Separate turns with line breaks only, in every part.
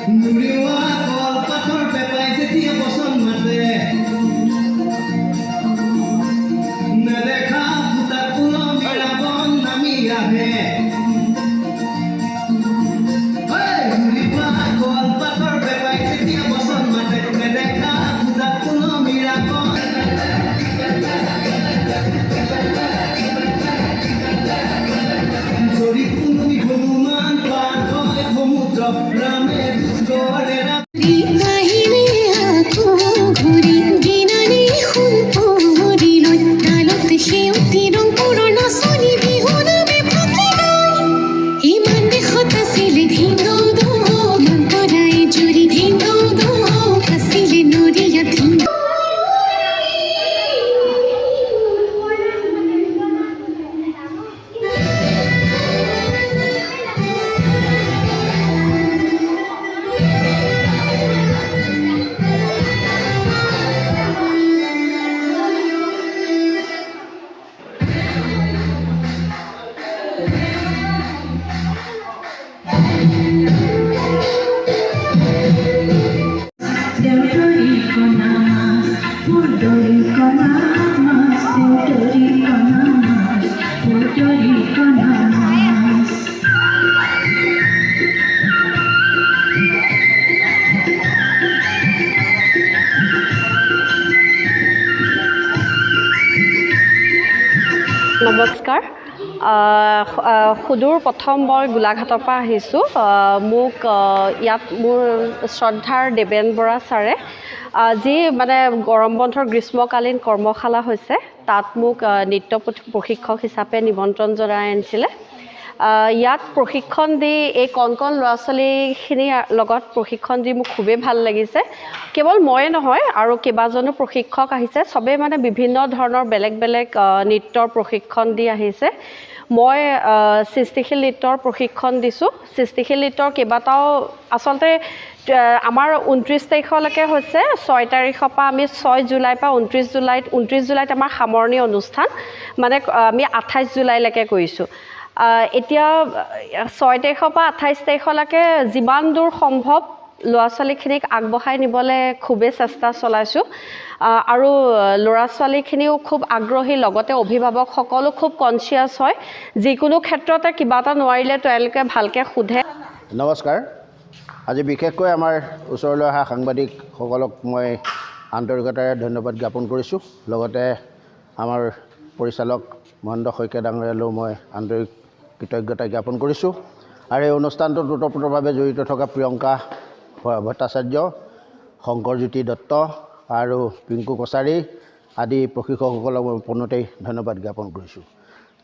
নুৰিওৱা কল পাতৰ পেপাই যেতিয়া বচন মাতে নেদেখা ফুটা কুলমি ৰাৱণ নামি আহে নুৰিওৱা কল পাতৰ পেপাই যেতিয়া বচন মাতে নেদেখা ফুটা কুলমি ৰাৱণ যদি তুমি হনুমান পাৰ হয় সমুদ্ৰ ৰামে দুষ্টৰে
নমস্কাৰ সুদূৰ প্ৰথম মই গোলাঘাটৰ পৰা আহিছোঁ মোক ইয়াত মোৰ শ্ৰদ্ধাৰ দেৱেন বৰা ছাৰে যি মানে গৰম বন্ধৰ গ্ৰীষ্মকালীন কৰ্মশালা হৈছে তাত মোক নৃত্য প্ৰশিক্ষক হিচাপে নিমন্ত্ৰণ জনাই আনিছিলে ইয়াত প্ৰশিক্ষণ দি এই কণ ল'ৰা ছোৱালীখিনিৰ লগত প্ৰশিক্ষণ দি মোক খুবেই ভাল লাগিছে কেৱল ময়ে নহয় আৰু কেইবাজনো প্ৰশিক্ষক আহিছে চবেই মানে বিভিন্ন ধৰণৰ বেলেগ বেলেগ নৃত্যৰ প্ৰশিক্ষণ দি আহিছে মই সৃষ্টিশীল নৃত্যৰ প্ৰশিক্ষণ দিছোঁ সৃষ্টিশীল নৃত্যৰ কেইবাটাও আচলতে আমাৰ 29 তাৰিখলৈকে হৈছে 6 তাৰিখৰ পৰা আমি 6 জুলাইৰ পৰা 29 জুলাইত আমাৰ সামৰণি অনুষ্ঠান মানে আমি 28 জুলাইলৈকে কৰিছোঁ এতিয়া 6 তাৰিখৰ পৰা 28 তাৰিখলৈকে যিমান দূৰ সম্ভৱ ল'ৰা ছোৱালীখিনিক আগবঢ়াই নিবলৈ খুবেই চেষ্টা চলাইছোঁ আৰু ল'ৰা ছোৱালীখিনিও খুব আগ্ৰহী লগতে অভিভাৱকসকলো খুব কনচিয়াছ হয় যিকোনো ক্ষেত্ৰতে কিবা এটা নোৱাৰিলে তেওঁলোকে ভালকৈ সোধে
নমস্কাৰ আজি বিশেষকৈ আমাৰ ওচৰলৈ অহা সাংবাদিকসকলক মই আন্তৰিকতাৰে ধন্যবাদ জ্ঞাপন কৰিছোঁ লগতে আমাৰ পৰিচালক মহেন্দ্ৰ শইকীয়া ডাঙৰীয়ালৈও মই আন্তৰিক কৃতজ্ঞতা জ্ঞাপন কৰিছোঁ আৰু এই অনুষ্ঠানটোত ওতঃপ্ৰোতভাৱে জড়িত থকা প্ৰিয়ংকা ভট্টাচাৰ্য শংকৰজ্যোতি দত্ত আৰু পিংকু কছাৰী আদি প্ৰশিক্ষকসকলক মই পুনতেই ধন্যবাদ জ্ঞাপন কৰিছোঁ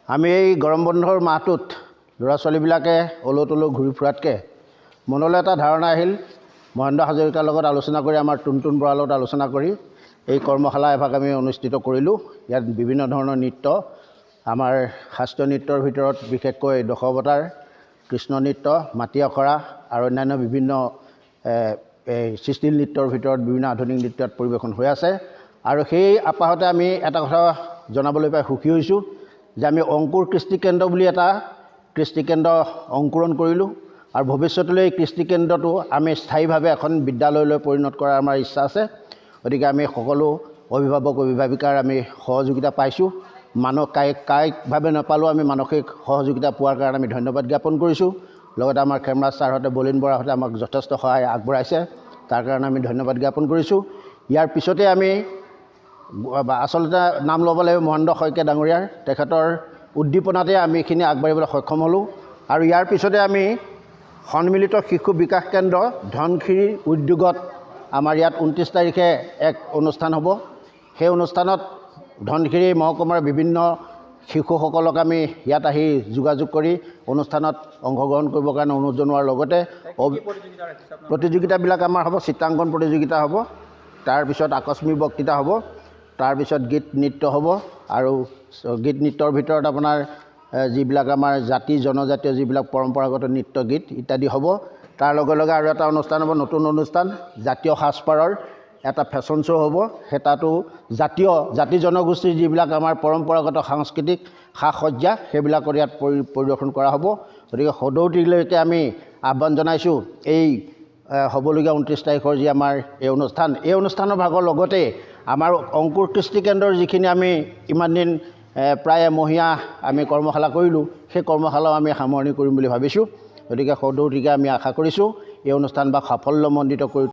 আমি এই গৰম বন্ধৰ মাহটোত ল'ৰা ছোৱালীবিলাকে অলৈ তলৈ ঘূৰি ফুৰাতকৈ মনলৈ এটা ধাৰণা আহিল মহেন্দ্ৰ হাজৰিকাৰ লগত আলোচনা কৰি আমাৰ টুনটুন বৰাৰ লগত আলোচনা কৰি এই কৰ্মশালা এভাগ আমি অনুষ্ঠিত কৰিলোঁ ইয়াত বিভিন্ন ধৰণৰ নৃত্য আমাৰ শাস্ত্ৰীয় নৃত্যৰ ভিতৰত বিশেষকৈ দশাৱতাৰ কৃষ্ণ নৃত্য মাটি আখৰা আৰু অন্যান্য বিভিন্ন সৃষ্টিশীল নৃত্যৰ ভিতৰত বিভিন্ন আধুনিক নৃত্যত পৰিৱেশন হৈ আছে আৰু সেই আপাহতে আমি এটা কথা জনাবলৈ পাই সুখী হৈছোঁ যে আমি অংকুৰ কৃষ্টিকেন্দ্ৰ বুলি এটা কৃষ্টিকেন্দ্ৰ অংকুৰণ কৰিলোঁ আৰু ভৱিষ্যতলৈ এই কৃষ্টিকেন্দ্ৰটো আমি স্থায়ীভাৱে এখন বিদ্যালয়লৈ পৰিণত কৰাৰ আমাৰ ইচ্ছা আছে গতিকে আমি সকলো অভিভাৱক অভিভাৱিকাৰ আমি সহযোগিতা পাইছোঁ কায়িকভাৱে নাপালেও আমি মানসিক সহযোগিতা পোৱাৰ কাৰণে আমি ধন্যবাদ জ্ঞাপন কৰিছোঁ লগতে আমাৰ কেমেৰা ছাৰহঁতে বলিন বৰাহঁতে আমাক যথেষ্ট সহায় আগবঢ়াইছে তাৰ কাৰণে আমি ধন্যবাদ জ্ঞাপন কৰিছোঁ ইয়াৰ পিছতে আমি আচলতে নাম ল'ব লাগিব মহেন্দ্ৰ শইকীয়া ডাঙৰীয়াৰ তেখেতৰ উদ্দীপনাতে আমি এইখিনি আগবাঢ়িবলৈ সক্ষম হ'লোঁ আৰু ইয়াৰ পিছতে আমি সন্মিলিত শিশু বিকাশ কেন্দ্ৰ ধনশিৰি উদ্যোগত আমাৰ ইয়াত 29 তাৰিখে এক অনুষ্ঠান হ'ব সেই অনুষ্ঠানত ধনশিৰি মহকুমাৰ বিভিন্ন শিশুসকলক আমি ইয়াত আহি যোগাযোগ কৰি অনুষ্ঠানত অংশগ্ৰহণ কৰিবৰ কাৰণে অনুৰোধ জনোৱাৰ লগতে প্ৰতিযোগিতাবিলাক আমাৰ হ'ব চিত্ৰাংকন প্ৰতিযোগিতা হ'ব তাৰপিছত আকস্মিক বক্তৃতা হ'ব তাৰপিছত গীত নৃত্য হ'ব আৰু গীত নৃত্যৰ ভিতৰত আপোনাৰ যিবিলাক আমাৰ জাতি জনজাতীয় যিবিলাক পৰম্পৰাগত নৃত্য গীত ইত্যাদি হ'ব তাৰ লগে লগে আৰু এটা অনুষ্ঠান হ'ব নতুন অনুষ্ঠান জাতীয় সাজপাৰৰ এটা ফেশ্বন শ্ব' হ'ব সেটাতো জাতি জনগোষ্ঠীৰ যিবিলাক আমাৰ পৰম্পৰাগত সাংস্কৃতিক সা-সজ্জা সেইবিলাকৰ ইয়াত পৰিদৰ্শন কৰা হ'ব গতিকে সদৌতিলৈকে আমি আহ্বান জনাইছোঁ এই হ'বলগীয়া 29 তাৰিখৰ যি আমাৰ এই অনুষ্ঠানৰ ভাগৰ লগতে আমাৰ অংকুৰ কৃষ্টি কেন্দ্ৰৰ যিখিনি আমি ইমান দিন প্ৰায় এমহীয়া আমি কৰ্মশালা কৰিলোঁ সেই কৰ্মশালাও আমি সামৰণি কৰিম বুলি ভাবিছোঁ গতিকে সদৌতিকে আমি আশা কৰিছোঁ এই অনুষ্ঠান বা সাফল্যমণ্ডিত কৰি